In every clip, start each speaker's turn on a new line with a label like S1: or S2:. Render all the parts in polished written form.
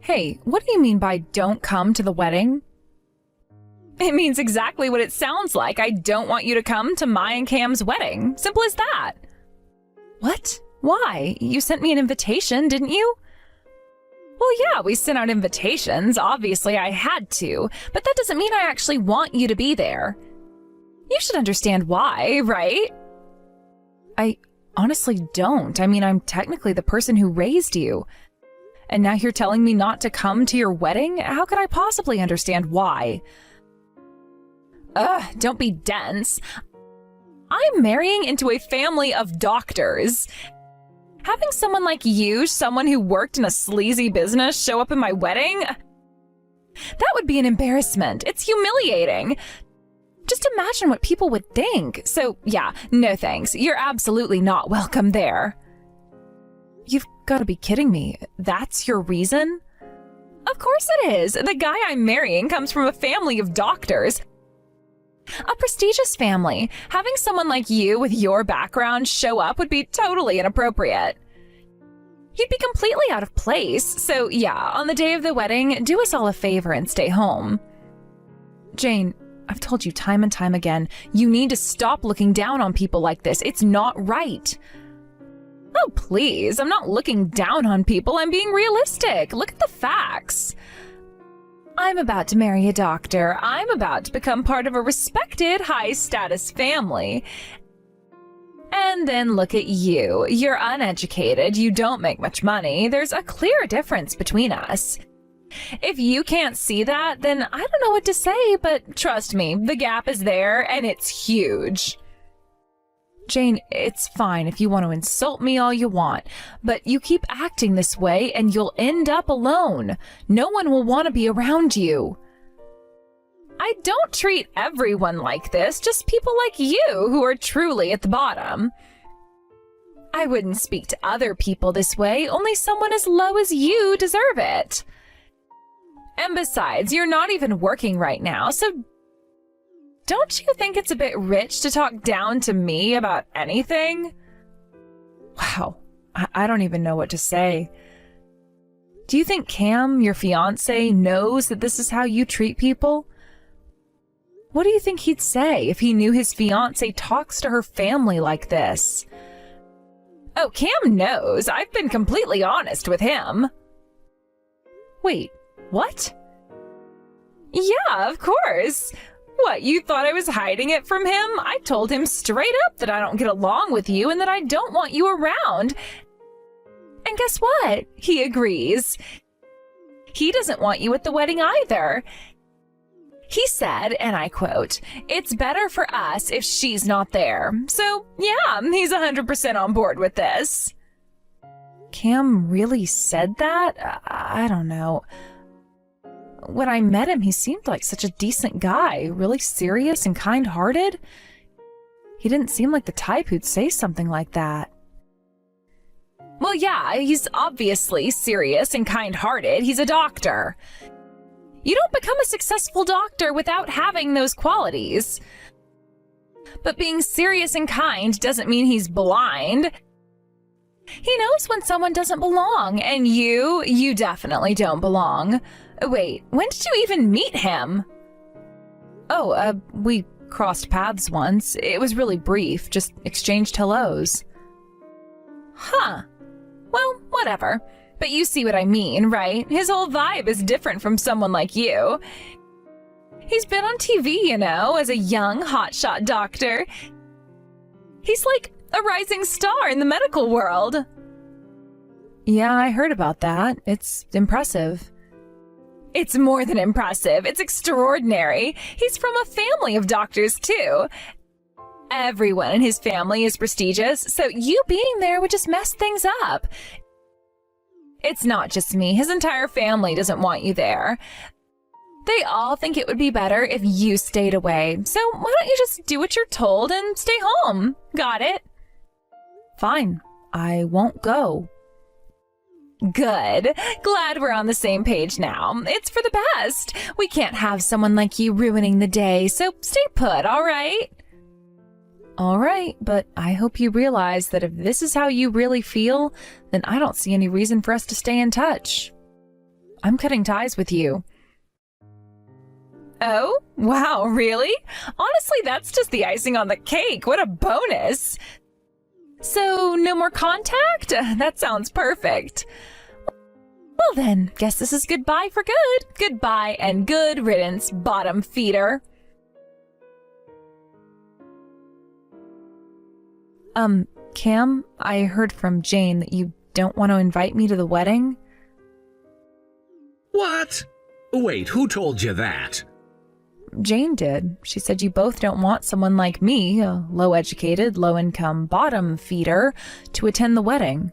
S1: Hey, what do you mean by don't come to the wedding? It means exactly what it sounds like. I don't want you to come to my and Cam's wedding. Simple as that. What? Why? You sent me an invitation, didn't you? Well, yeah, we sent out invitations. Obviously, I had to, but that doesn't mean I actually want you to be there. You should understand why, right? I honestly don't. I mean, I'm technically the person who raised you. And now you're telling me not to come to your wedding? How could I possibly understand why? Ugh, don't be dense. I'm marrying into a family of doctors. Having someone like you, someone who worked in a sleazy business, show up in my wedding? That would be an embarrassment. It's humiliating. Just imagine what people would think. So, yeah, no thanks. You're absolutely not welcome there. You've got to be kidding me. That's your reason? Of course it is. The guy I'm marrying comes from a family of doctors. A prestigious family. Having someone like you with your background show up would be totally inappropriate. You'd be completely out of place. So yeah, on the day of the wedding, do us all a favor and stay home. Jane, I've told you time and time again, you need to stop looking down on people like this. It's not right. Oh, please. I'm not looking down on people. I'm being realistic. Look at the facts. I'm about to marry a doctor. I'm about to become part of a respected, high-status family. And then look at you. You're uneducated. You don't make much money. There's a clear difference between us. If you can't see that, then I don't know what to say, but trust me, the gap is there, and it's huge. Jane, it's fine if you want to insult me all you want, but you keep acting this way and you'll end up alone. No one will want to be around you. I don't treat everyone like this, just people like you who are truly at the bottom. I wouldn't speak to other people this way, only someone as low as you deserve it. And besides, you're not even working right now, so don't you think it's a bit rich to talk down to me about anything? Wow, I don't even know what to say. Do you think Cam, your fiancé, knows that this is how you treat people? What do you think he'd say if he knew his fiancé talks to her family like this? Oh, Cam knows. I've been completely honest with him. Wait, what? Yeah, of course. What, you thought I was hiding it from him? I told him straight up that I don't get along with you and that I don't want you around. And guess what? He agrees. He doesn't want you at the wedding either. He said, and I quote, "It's better for us if she's not there." So, yeah, he's 100% on board with this. Cam really said that? I don't know. When I met him, he seemed like such a decent guy, really serious and kind-hearted. He didn't seem like the type who'd say something like that. Well, yeah, he's obviously serious and kind-hearted. He's a doctor. You don't become a successful doctor without having those qualities. But being serious and kind doesn't mean he's blind. He knows when someone doesn't belong, and you definitely don't belong. Wait, when did you even meet him? Oh, we crossed paths once. It was really brief, just exchanged hellos. Huh. Well, whatever. But you see what I mean, right? His whole vibe is different from someone like you. He's been on TV, you know, as a young, hotshot doctor. He's like a rising star in the medical world. Yeah, I heard about that. It's impressive. It's more than impressive. It's extraordinary. He's from a family of doctors, too. Everyone in his family is prestigious, so you being there would just mess things up. It's not just me. His entire family doesn't want you there. They all think it would be better if you stayed away. So why don't you just do what you're told and stay home? Got it? Fine. I won't go. Good. Glad we're on the same page now. It's for the best. We can't have someone like you ruining the day, so stay put, all right? All right, but I hope you realize that if this is how you really feel, then I don't see any reason for us to stay in touch. I'm cutting ties with you. Oh, wow, really? Honestly, that's just the icing on the cake. What a bonus. So, no more contact? That sounds perfect. Well then, guess this is goodbye for good. Goodbye and good riddance, bottom feeder. Cam, I heard from Jane that you don't want to invite me to the wedding.
S2: What? Wait, who told you that?
S1: Jane did. She said you both don't want someone like me, a low-educated, low-income bottom feeder, to attend the wedding.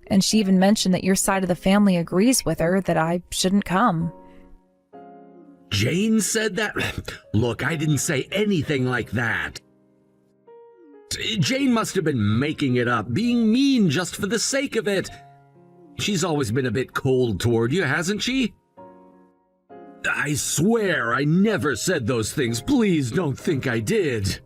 S1: And she even mentioned that your side of the family agrees with her that I shouldn't come.
S2: Jane said that? Look, I didn't say anything like that. Jane must have been making it up, being mean just for the sake of it. She's always been a bit cold toward you, hasn't she? I swear I never said those things. Please don't think I did.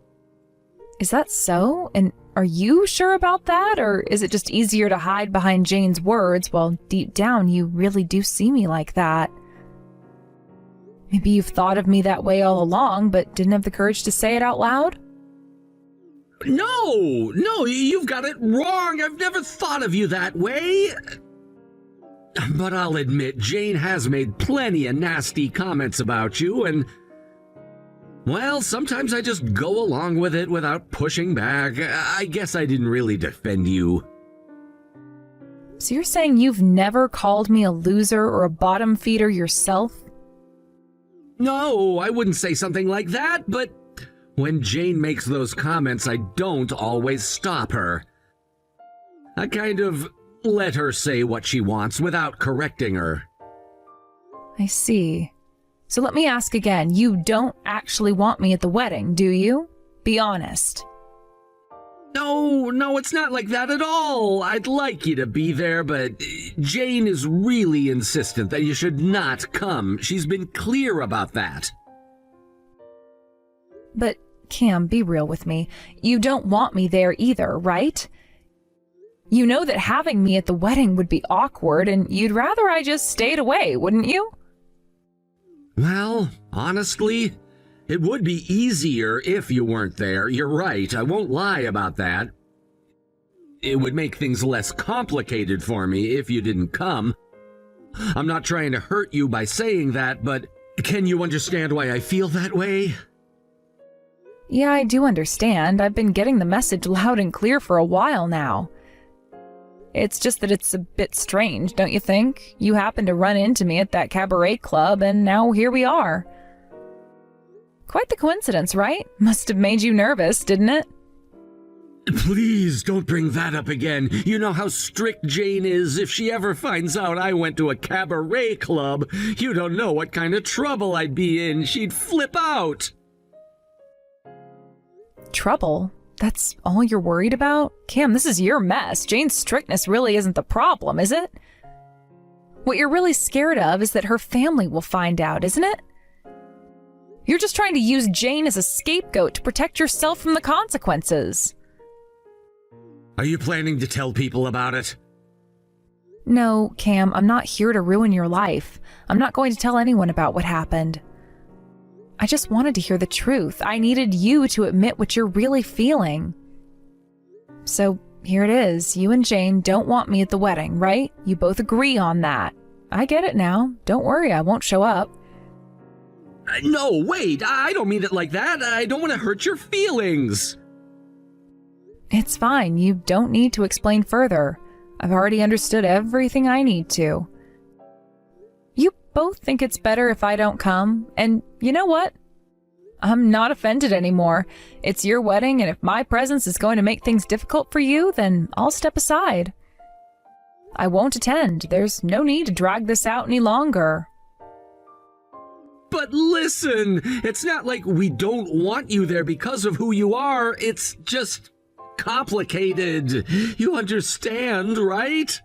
S1: Is that so? And are you sure about that? Or is it just easier to hide behind Jane's words while deep down you really do see me like that? Maybe you've thought of me that way all along, but didn't have the courage to say it out loud?
S2: No, you've got it wrong. I've never thought of you that way. But I'll admit, Jane has made plenty of nasty comments about you, and, well, sometimes I just go along with it without pushing back. I guess I didn't really defend you.
S1: So you're saying you've never called me a loser or a bottom feeder yourself?
S2: No, I wouldn't say something like that, but when Jane makes those comments, I don't always stop her. I kind of let her say what she wants without correcting her.
S1: I see. So let me ask again. You don't actually want me at the wedding, do you? Be honest.
S2: No, it's not like that at all. I'd like you to be there, but Jane is really insistent that you should not come. She's been clear about that.
S1: But, Cam, be real with me. You don't want me there either, right? You know that having me at the wedding would be awkward, and you'd rather I just stayed away, wouldn't you?
S2: Well, honestly, it would be easier if you weren't there. You're right, I won't lie about that. It would make things less complicated for me if you didn't come. I'm not trying to hurt you by saying that, but can you understand why I feel that way?
S1: Yeah, I do understand. I've been getting the message loud and clear for a while now. It's just that it's a bit strange, don't you think? You happened to run into me at that cabaret club, and now here we are. Quite the coincidence, right? Must have made you nervous, didn't it?
S2: Please don't bring that up again. You know how strict Jane is. If she ever finds out I went to a cabaret club, you don't know what kind of trouble I'd be in. She'd flip out.
S1: Trouble? That's all you're worried about? Cam, this is your mess. Jane's strictness really isn't the problem, is it? What you're really scared of is that her family will find out, isn't it? You're just trying to use Jane as a scapegoat to protect yourself from the consequences.
S2: Are you planning to tell people about it?
S1: No, Cam, I'm not here to ruin your life. I'm not going to tell anyone about what happened. I just wanted to hear the truth. I needed you to admit what you're really feeling. So here it is. You and Jane don't want me at the wedding, right? You both agree on that. I get it now. Don't worry, I won't show up.
S2: No, wait, I don't mean it like that. I don't want to hurt your feelings.
S1: It's fine. You don't need to explain further. I've already understood everything I need to. You both think it's better if I don't come, and you know what? I'm not offended anymore. It's your wedding, and if my presence is going to make things difficult for you, then I'll step aside. I won't attend. There's no need to drag this out any longer.
S2: But listen, it's not like we don't want you there because of who you are. It's just complicated. You understand, right?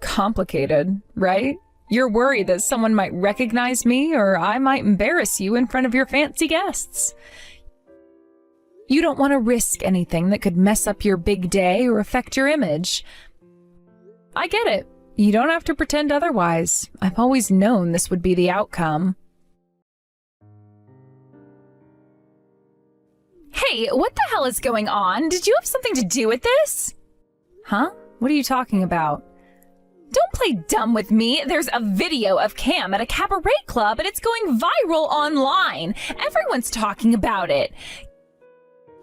S1: Complicated, right? You're worried that someone might recognize me or I might embarrass you in front of your fancy guests. You don't want to risk anything that could mess up your big day or affect your image. I get it. You don't have to pretend otherwise. I've always known this would be the outcome. Hey, what the hell is going on? Did you have something to do with this? Huh? What are you talking about? Don't play dumb with me. There's a video of Cam at a cabaret club and it's going viral online. Everyone's talking about it.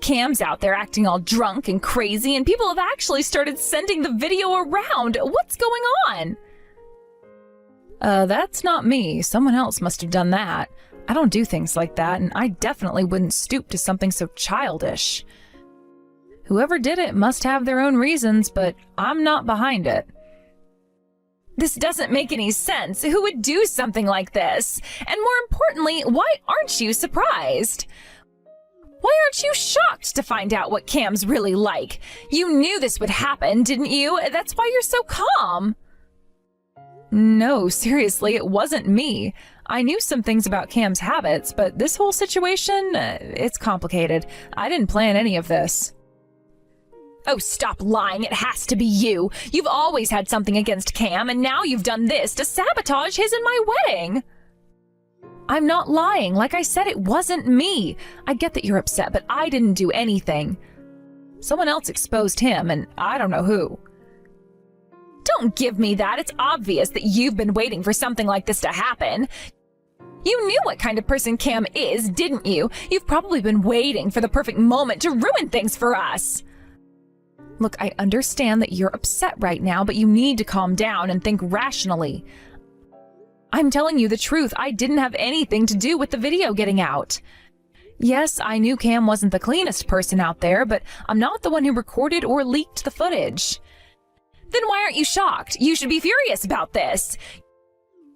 S1: Cam's out there acting all drunk and crazy, and people have actually started sending the video around. What's going on? That's not me. Someone else must have done that. I don't do things like that, and I definitely wouldn't stoop to something so childish. Whoever did it must have their own reasons, but I'm not behind it. This doesn't make any sense. Who would do something like this? And more importantly, why aren't you surprised? Why aren't you shocked to find out what Cam's really like? You knew this would happen, didn't you? That's why you're so calm. No, seriously, it wasn't me. I knew some things about Cam's habits, but this whole situation, it's complicated. I didn't plan any of this. Oh, stop lying. It has to be you. You've always had something against Cam, and now you've done this to sabotage his and my wedding. I'm not lying. Like I said, it wasn't me. I get that you're upset, but I didn't do anything. Someone else exposed him, and I don't know who. Don't give me that. It's obvious that you've been waiting for something like this to happen. You knew what kind of person Cam is, didn't you? You've probably been waiting for the perfect moment to ruin things for us. Look, I understand that you're upset right now, but you need to calm down and think rationally. I'm telling you the truth. I didn't have anything to do with the video getting out. Yes, I knew Cam wasn't the cleanest person out there, but I'm not the one who recorded or leaked the footage. Then why aren't you shocked? You should be furious about this.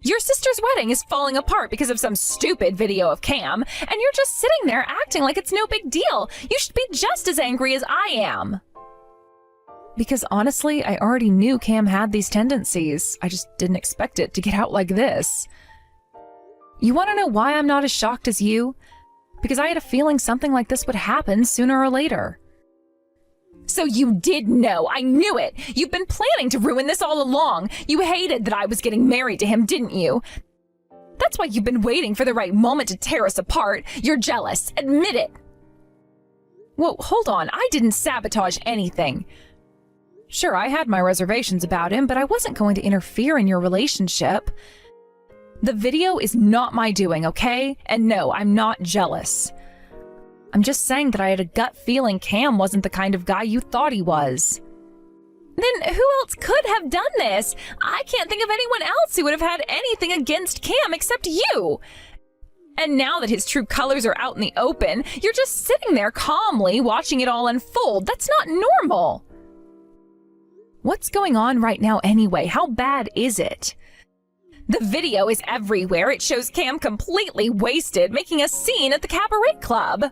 S1: Your sister's wedding is falling apart because of some stupid video of Cam, and you're just sitting there acting like it's no big deal. You should be just as angry as I am. Because honestly, I already knew Cam had these tendencies. I just didn't expect it to get out like this. You want to know why I'm not as shocked as you? Because I had a feeling something like this would happen sooner or later. So you did know. I knew it. You've been planning to ruin this all along. You hated that I was getting married to him, didn't you? That's why you've been waiting for the right moment to tear us apart. You're jealous. Admit it. Whoa, hold on. I didn't sabotage anything. Sure, I had my reservations about him, but I wasn't going to interfere in your relationship. The video is not my doing, okay? And no, I'm not jealous. I'm just saying that I had a gut feeling Cam wasn't the kind of guy you thought he was. Then who else could have done this? I can't think of anyone else who would have had anything against Cam except you. And now that his true colors are out in the open, you're just sitting there calmly watching it all unfold. That's not normal. What's going on right now anyway? How bad is it? The video is everywhere. It shows Cam completely wasted, making a scene at the cabaret club.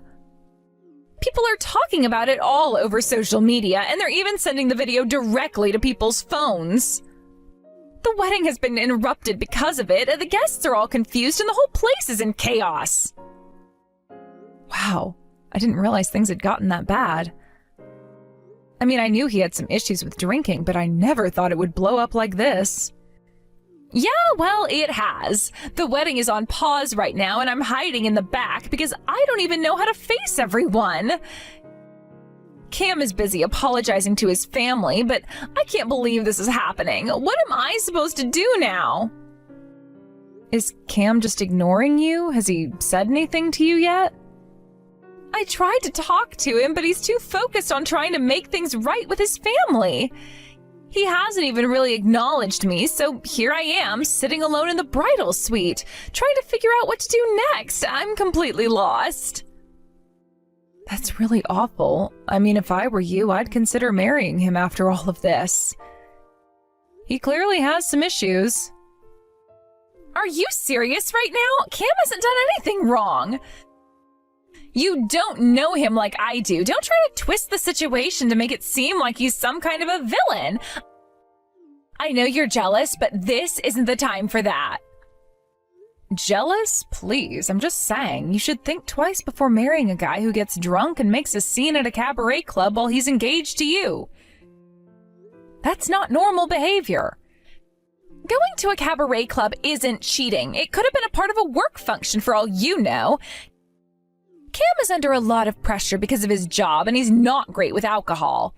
S1: People are talking about it all over social media, and they're even sending the video directly to people's phones. The wedding has been interrupted because of it. The guests are all confused, and the whole place is in chaos. Wow, I didn't realize things had gotten that bad. I mean, I knew he had some issues with drinking, but I never thought it would blow up like this. Yeah, well, it has. The wedding is on pause right now, and I'm hiding in the back because I don't even know how to face everyone. Cam is busy apologizing to his family, but I can't believe this is happening. What am I supposed to do now? Is Cam just ignoring you? Has he said anything to you yet? I tried to talk to him, but he's too focused on trying to make things right with his family. He hasn't even really acknowledged me, so here I am, sitting alone in the bridal suite, trying to figure out what to do next. I'm completely lost. That's really awful. I mean, if I were you, I'd consider marrying him after all of this. He clearly has some issues. Are you serious right now? Cam hasn't done anything wrong. You don't know him like I do. Don't try to twist the situation to make it seem like he's some kind of a villain. I know you're jealous, but this isn't the time for that. Jealous? Please, I'm just saying. You should think twice before marrying a guy who gets drunk and makes a scene at a cabaret club while he's engaged to you. That's not normal behavior. Going to a cabaret club isn't cheating. It could have been a part of a work function for all you know. Cam is under a lot of pressure because of his job, and he's not great with alcohol.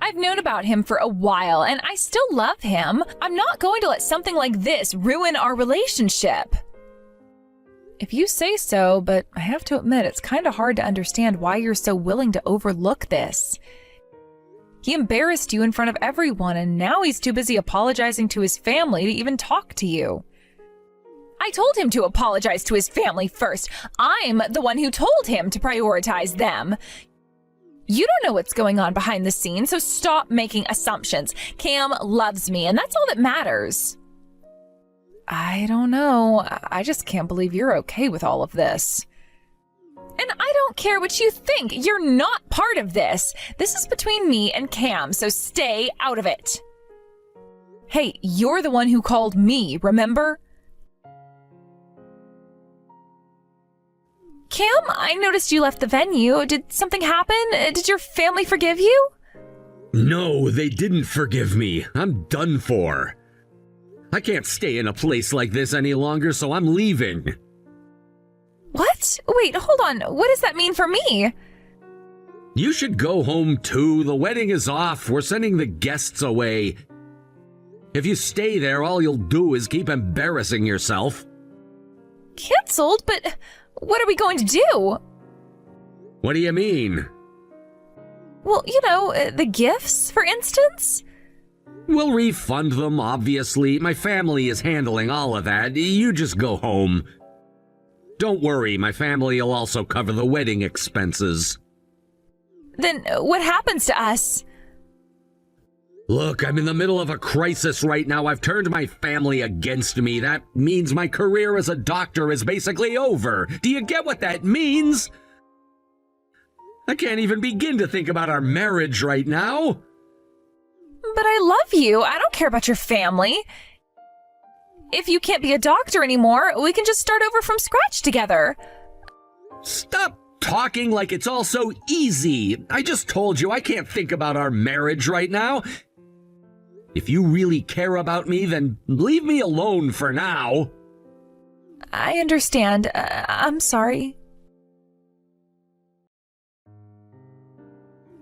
S1: I've known about him for a while, and I still love him. I'm not going to let something like this ruin our relationship. If you say so, but I have to admit it's kind of hard to understand why you're so willing to overlook this. He embarrassed you in front of everyone, and now he's too busy apologizing to his family to even talk to you. I told him to apologize to his family first. I'm the one who told him to prioritize them. You don't know what's going on behind the scenes, so stop making assumptions. Cam loves me, and that's all that matters. I don't know. I just can't believe you're okay with all of this. And I don't care what you think. You're not part of this. This is between me and Cam, so stay out of it. Hey, you're the one who called me, remember? Cam, I noticed you left the venue. Did something happen? Did your family forgive you?
S2: No, they didn't forgive me. I'm done for. I can't stay in a place like this any longer, so I'm leaving.
S1: What? Wait, hold on. What does that mean for me?
S2: You should go home too. The wedding is off. We're sending the guests away. If you stay there, all you'll do is keep embarrassing yourself.
S1: Cancelled? But what are we going to do?
S2: What do you mean?
S1: Well, you know, the gifts, for instance?
S2: We'll refund them, obviously. My family is handling all of that. You just go home. Don't worry, my family will also cover the wedding expenses.
S1: Then what happens to us?
S2: Look, I'm in the middle of a crisis right now. I've turned my family against me. That means my career as a doctor is basically over. Do you get what that means? I can't even begin to think about our marriage right now.
S1: But I love you. I don't care about your family. If you can't be a doctor anymore, we can just start over from scratch together.
S2: Stop talking like it's all so easy. I just told you I can't think about our marriage right now. If you really care about me, then leave me alone for now.
S1: I understand. I'm sorry.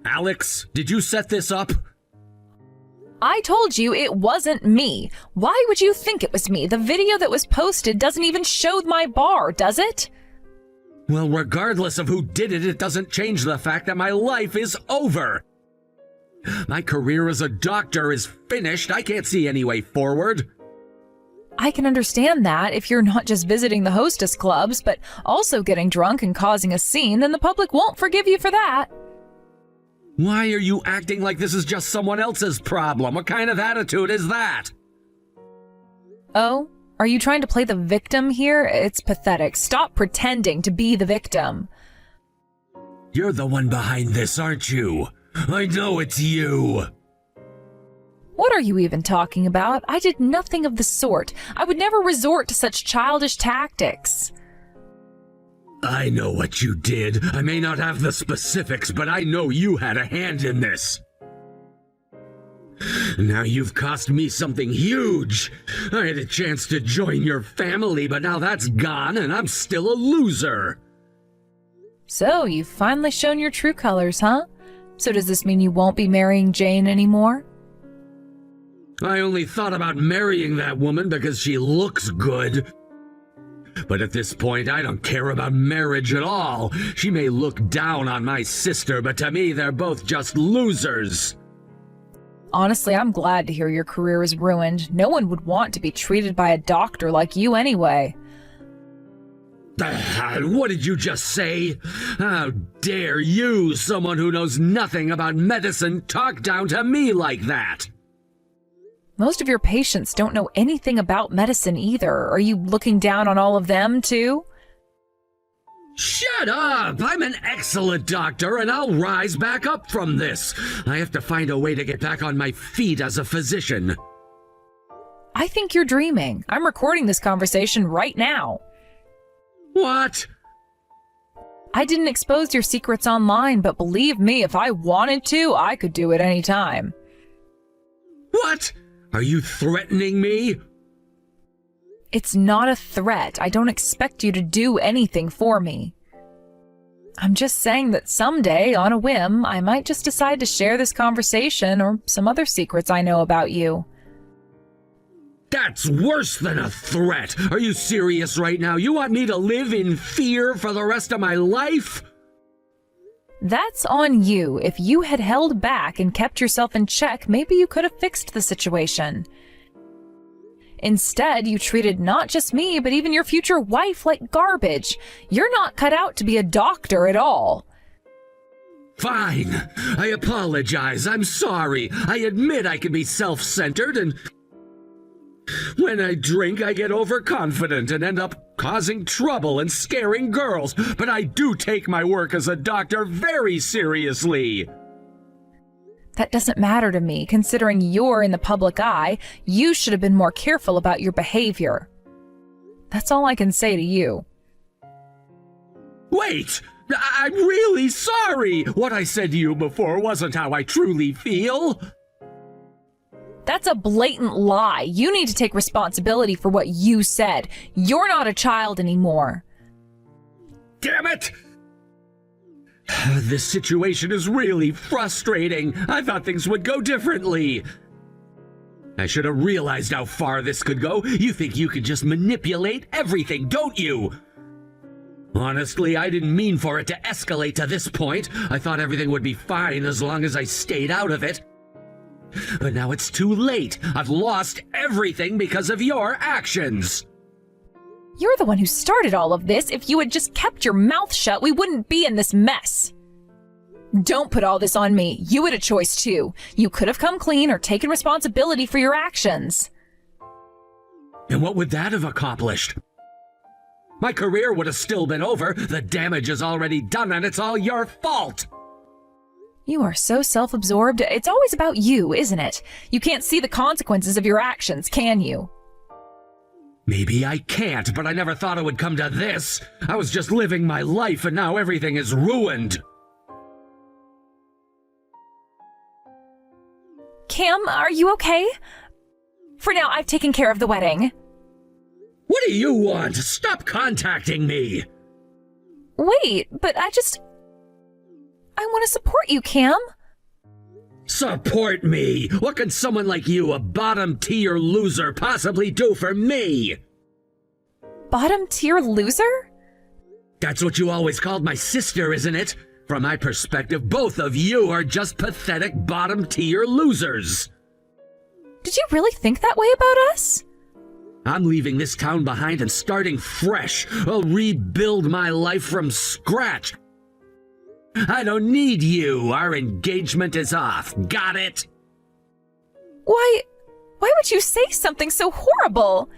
S2: Alex, did you set this up?
S1: I told you it wasn't me. Why would you think it was me? The video that was posted doesn't even show my bar, does it?
S2: Well, regardless of who did it, it doesn't change the fact that my life is over. My career as a doctor is finished. I can't see any way forward.
S1: I can understand that if you're not just visiting the hostess clubs, but also getting drunk and causing a scene, then the public won't forgive you for that.
S2: Why are you acting like this is just someone else's problem? What kind of attitude is that?
S1: Oh, are you trying to play the victim here? It's pathetic. Stop pretending to be the victim.
S2: You're the one behind this, aren't you? I know it's you.
S1: What are you even talking about? I did nothing of the sort. I would never resort to such childish tactics.
S2: I know what you did. I may not have the specifics, but I know you had a hand in this. Now you've cost me something huge. I had a chance to join your family, but now that's gone and I'm still a loser.
S1: So, you've finally shown your true colors, huh? So does this mean you won't be marrying Jane anymore?
S2: I only thought about marrying that woman because she looks good. But at this point, I don't care about marriage at all. She may look down on my sister, but to me, they're both just losers.
S1: Honestly, I'm glad to hear your career is ruined. No one would want to be treated by a doctor like you anyway.
S2: What did you just say? How dare you, someone who knows nothing about medicine, talk down to me like that?
S1: Most of your patients don't know anything about medicine either. Are you looking down on all of them, too?
S2: Shut up! I'm an excellent doctor, and I'll rise back up from this. I have to find a way to get back on my feet as a physician.
S1: I think you're dreaming. I'm recording this conversation right now.
S2: What?
S1: I didn't expose your secrets online, but believe me, if I wanted to, I could do it anytime.
S2: What? Are you threatening me?
S1: It's not a threat. I don't expect you to do anything for me. I'm just saying that someday, on a whim, I might just decide to share this conversation or some other secrets I know about you.
S2: That's worse than a threat. Are you serious right now? You want me to live in fear for the rest of my life?
S1: That's on you. If you had held back and kept yourself in check, maybe you could have fixed the situation. Instead, you treated not just me, but even your future wife like garbage. You're not cut out to be a doctor at all.
S2: Fine. I apologize. I'm sorry. I admit I can be self-centered, and when I drink, I get overconfident and end up causing trouble and scaring girls. But I do take my work as a doctor very seriously.
S1: That doesn't matter to me. Considering you're in the public eye, you should have been more careful about your behavior. That's all I can say to you.
S2: Wait! I'm really sorry! What I said to you before wasn't how I truly feel.
S1: That's a blatant lie. You need to take responsibility for what you said. You're not a child anymore.
S2: Damn it! This situation is really frustrating. I thought things would go differently. I should have realized how far this could go. You think you could just manipulate everything, don't you? Honestly, I didn't mean for it to escalate to this point. I thought everything would be fine as long as I stayed out of it. But now it's too late. I've lost everything because of your actions.
S1: You're the one who started all of this. If you had just kept your mouth shut, we wouldn't be in this mess. Don't put all this on me. You had a choice too. You could have come clean or taken responsibility for your actions.
S2: And what would that have accomplished? My career would have still been over. The damage is already done and it's all your fault.
S1: You are so self-absorbed. It's always about you, isn't it? You can't see the consequences of your actions, can you?
S2: Maybe I can't, but I never thought it would come to this. I was just living my life and now everything is ruined.
S1: Cam, are you okay? For now, I've taken care of the wedding.
S2: What do you want? Stop contacting me!
S1: Wait, but I want to support you, Cam.
S2: Support me? What can someone like you, a bottom-tier loser, possibly do for me?
S1: Bottom-tier loser?
S2: That's what you always called my sister, isn't it? From my perspective, both of you are just pathetic bottom-tier losers.
S1: Did you really think that way about us?
S2: I'm leaving this town behind and starting fresh. I'll rebuild my life from scratch. I don't need you. Our engagement is off. Got it?
S1: Why would you say something so horrible?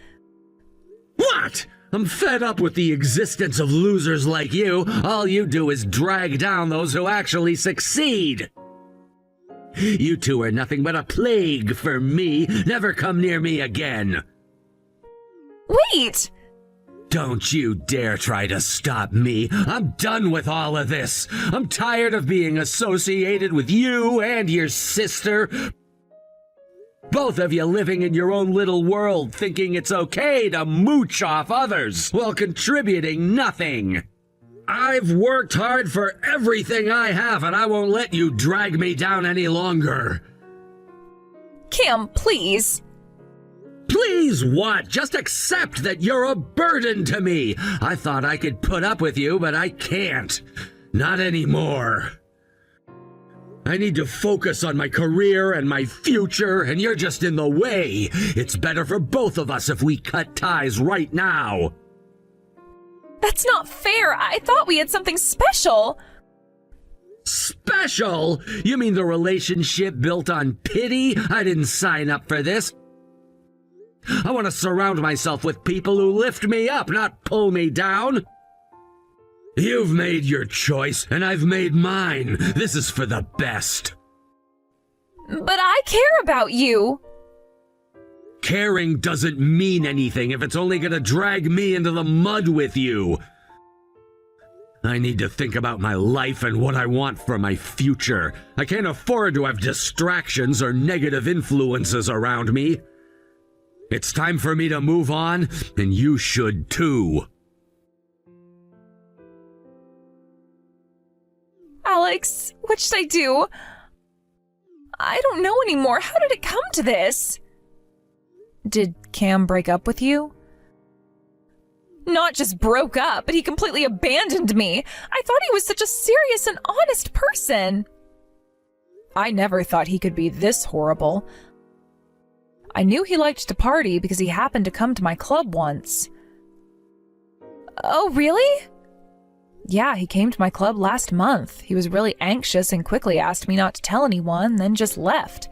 S2: What? I'm fed up with the existence of losers like you. All you do is drag down those who actually succeed. You two are nothing but a plague for me. Never come near me again.
S1: Wait!
S2: Don't you dare try to stop me. I'm done with all of this. I'm tired of being associated with you and your sister. Both of you living in your own little world, thinking it's okay to mooch off others while contributing nothing. I've worked hard for everything I have, and I won't let you drag me down any longer.
S1: Cam, please.
S2: Please what? Just accept that you're a burden to me. I thought I could put up with you, but I can't. Not anymore. I need to focus on my career and my future, and you're just in the way. It's better for both of us if we cut ties right now.
S1: That's not fair. I thought we had something special.
S2: Special? You mean the relationship built on pity? I didn't sign up for this. I want to surround myself with people who lift me up, not pull me down. You've made your choice, and I've made mine. This is for the best.
S1: But I care about you.
S2: Caring doesn't mean anything if it's only gonna drag me into the mud with you. I need to think about my life and what I want for my future. I can't afford to have distractions or negative influences around me. It's time for me to move on, and you should too.
S1: Alex, what should I do? I don't know anymore. How did it come to this? Did Cam break up with you? Not just broke up, but he completely abandoned me. I thought he was such a serious and honest person. I never thought he could be this horrible. I knew he liked to party because he happened to come to my club once. Oh, really? Yeah, he came to my club last month. He was really anxious and quickly asked me not to tell anyone, then just left.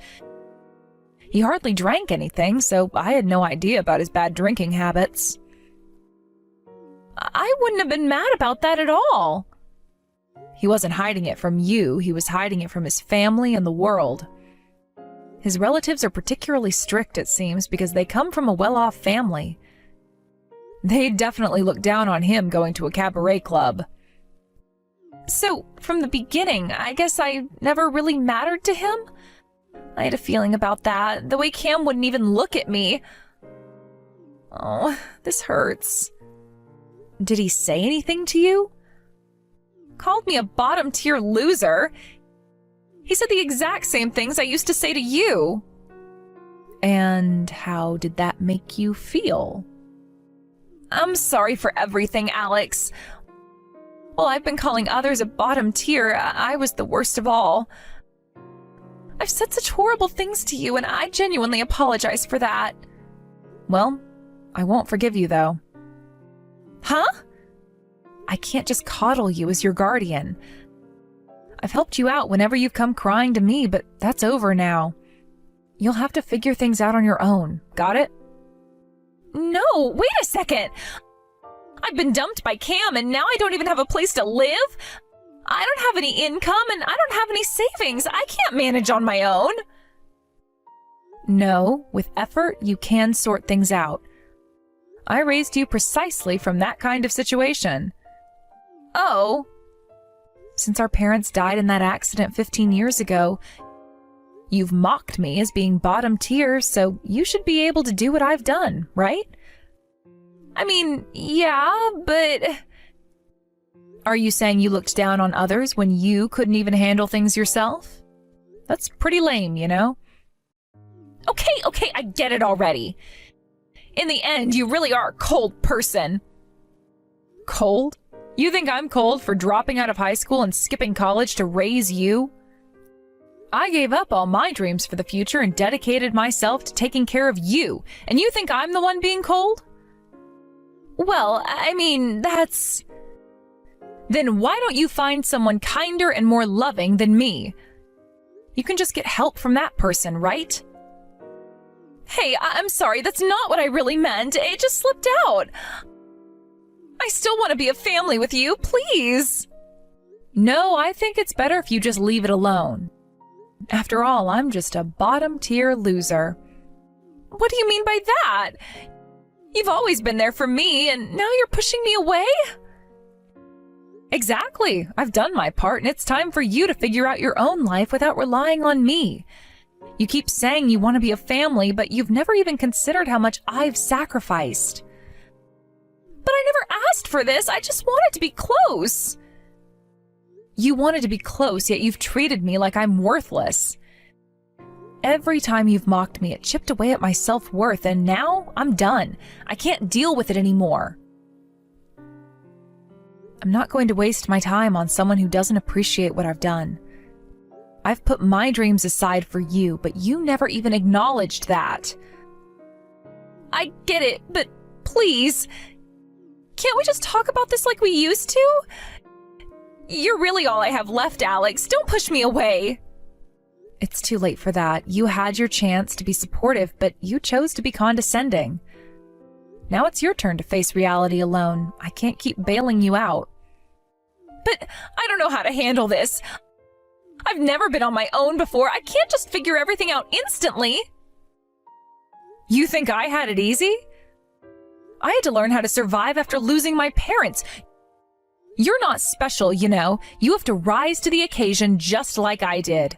S1: He hardly drank anything, so I had no idea about his bad drinking habits. I wouldn't have been mad about that at all. He wasn't hiding it from you, he was hiding it from his family and the world. His relatives are particularly strict, it seems, because they come from a well-off family. They definitely look down on him going to a cabaret club. So, from the beginning, I guess I never really mattered to him? I had a feeling about that, the way Cam wouldn't even look at me. Oh, this hurts. Did he say anything to you? Called me a bottom-tier loser. He said the exact same things I used to say to you. And how did that make you feel? I'm sorry for everything, Alex. While I've been calling others a bottom tier, I was the worst of all. I've said such horrible things to you, and I genuinely apologize for that. Well, I won't forgive you, though. Huh? I can't just coddle you as your guardian. I've helped you out whenever you've come crying to me, but that's over now. You'll have to figure things out on your own. Got it? No, wait a second. I've been dumped by Cam, and now I don't even have a place to live? I don't have any income, and I don't have any savings. I can't manage on my own. No, with effort, you can sort things out. I raised you precisely from that kind of situation. Oh. Since our parents died in that accident 15 years ago, you've mocked me as being bottom tier, so you should be able to do what I've done, right? I mean, yeah, but... Are you saying you looked down on others when you couldn't even handle things yourself? That's pretty lame, you know? Okay, I get it already. In the end, you really are a cold person. Cold? You think I'm cold for dropping out of high school and skipping college to raise you? I gave up all my dreams for the future and dedicated myself to taking care of you, and you think I'm the one being cold? Well, I mean, that's... Then why don't you find someone kinder and more loving than me? You can just get help from that person, right? Hey, I'm sorry, that's not what I really meant. It just slipped out. I still want to be a family with you, please. No, I think it's better if you just leave it alone. After all, I'm just a bottom-tier loser. What do you mean by that? You've always been there for me, and now you're pushing me away? Exactly. I've done my part, and it's time for you to figure out your own life without relying on me. You keep saying you want to be a family, but you've never even considered how much I've sacrificed. But I never asked for this. I just wanted to be close. You wanted to be close, yet you've treated me like I'm worthless. Every time you've mocked me, it chipped away at my self-worth, and now I'm done. I can't deal with it anymore. I'm not going to waste my time on someone who doesn't appreciate what I've done. I've put my dreams aside for you, but you never even acknowledged that. I get it, but please, can't we just talk about this like we used to? You're really all I have left, Alex. Don't push me away. It's too late for that. You had your chance to be supportive, but you chose to be condescending. Now it's your turn to face reality alone. I can't keep bailing you out. But I don't know how to handle this. I've never been on my own before. I can't just figure everything out instantly. You think I had it easy? I had to learn how to survive after losing my parents. You're not special, you know. You have to rise to the occasion just like I did.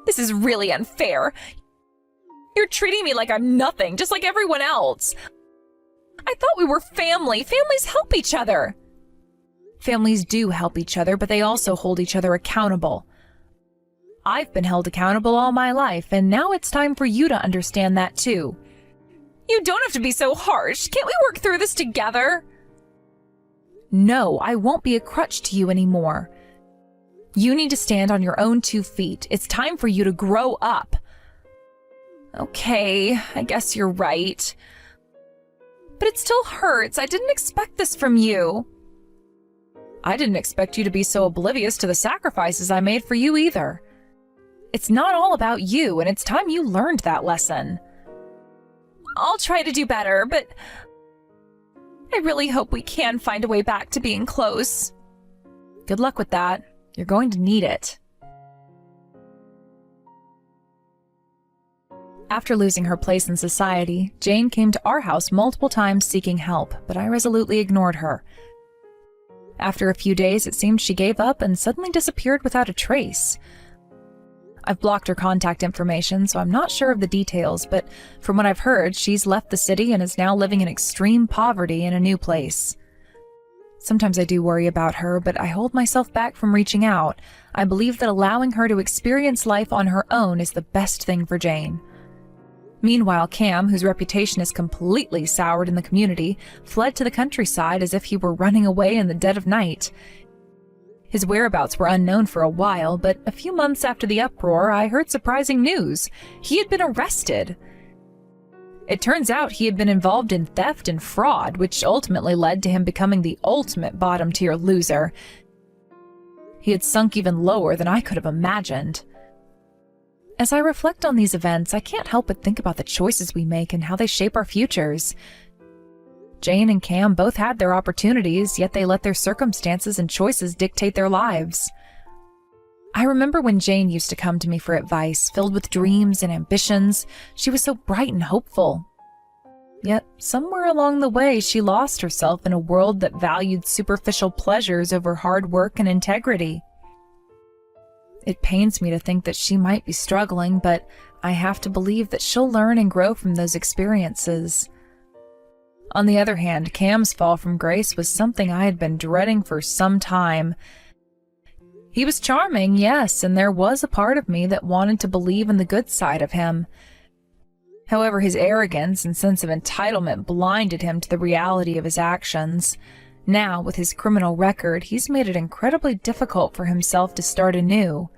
S1: This is really unfair. You're treating me like I'm nothing, just like everyone else. I thought we were family. Families help each other. Families do help each other, but they also hold each other accountable. I've been held accountable all my life, and now it's time for you to understand that too. You don't have to be so harsh. Can't we work through this together? No, I won't be a crutch to you anymore. You need to stand on your own 2 feet. It's time for you to grow up. Okay, I guess you're right. But it still hurts. I didn't expect this from you. I didn't expect you to be so oblivious to the sacrifices I made for you either. It's not all about you, and it's time you learned that lesson. I'll try to do better, but I really hope we can find a way back to being close. Good luck with that. You're going to need it. After losing her place in society, Jane came to our house multiple times seeking help, but I resolutely ignored her. After a few days, it seemed she gave up and suddenly disappeared without a trace. I've blocked her contact information, so I'm not sure of the details, but from what I've heard, she's left the city and is now living in extreme poverty in a new place. Sometimes I do worry about her, but I hold myself back from reaching out. I believe that allowing her to experience life on her own is the best thing for Jane. Meanwhile, Cam, whose reputation is completely soured in the community, fled to the countryside as if he were running away in the dead of night. His whereabouts were unknown for a while, but a few months after the uproar, I heard surprising news. He had been arrested. It turns out he had been involved in theft and fraud, which ultimately led to him becoming the ultimate bottom-tier loser. He had sunk even lower than I could have imagined. As I reflect on these events, I can't help but think about the choices we make and how they shape our futures. Jane and Cam both had their opportunities, yet they let their circumstances and choices dictate their lives. I remember when Jane used to come to me for advice, filled with dreams and ambitions. She was so bright and hopeful. Yet, somewhere along the way, she lost herself in a world that valued superficial pleasures over hard work and integrity. It pains me to think that she might be struggling, but I have to believe that she'll learn and grow from those experiences. On the other hand, Cam's fall from grace was something I had been dreading for some time. He was charming, yes, and there was a part of me that wanted to believe in the good side of him. However, his arrogance and sense of entitlement blinded him to the reality of his actions. Now, with his criminal record, he's made it incredibly difficult for himself to start anew.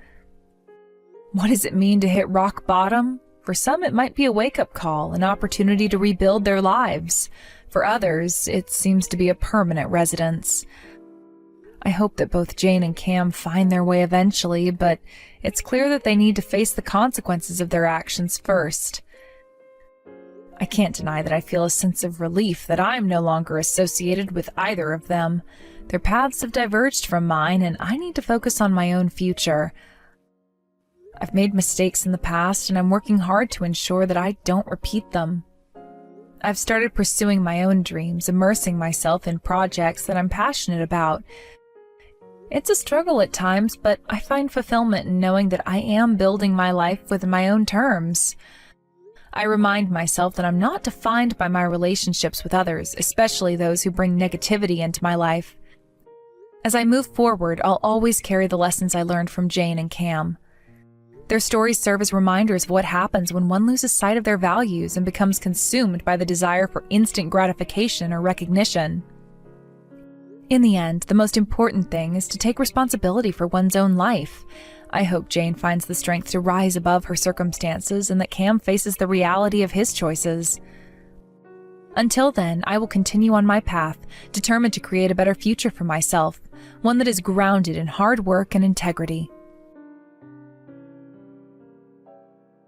S1: What does it mean to hit rock bottom? For some, it might be a wake-up call, an opportunity to rebuild their lives. For others, it seems to be a permanent residence. I hope that both Jane and Cam find their way eventually, but it's clear that they need to face the consequences of their actions first. I can't deny that I feel a sense of relief that I'm no longer associated with either of them. Their paths have diverged from mine, and I need to focus on my own future. I've made mistakes in the past, and I'm working hard to ensure that I don't repeat them. I've started pursuing my own dreams, immersing myself in projects that I'm passionate about. It's a struggle at times, but I find fulfillment in knowing that I am building my life within my own terms. I remind myself that I'm not defined by my relationships with others, especially those who bring negativity into my life. As I move forward, I'll always carry the lessons I learned from Jane and Cam. Their stories serve as reminders of what happens when one loses sight of their values and becomes consumed by the desire for instant gratification or recognition. In the end, the most important thing is to take responsibility for one's own life. I hope Jane finds the strength to rise above her circumstances and that Cam faces the reality of his choices. Until then, I will continue on my path, determined to create a better future for myself, one that is grounded in hard work and integrity.